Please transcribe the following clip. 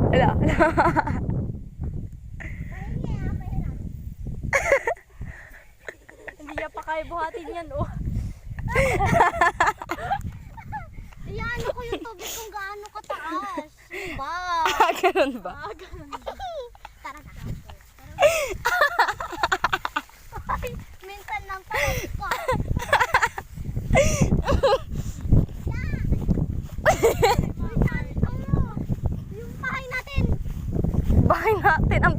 Ala. Hindi niya pa kaya buhatin yan, oh. Iyan ko yung tubig kung gaano kataas. Ba? Ganun ba? Ganun ba? Tara na. Ay, minsan lang pala ko. Yung bahay natin. Bahay natin ang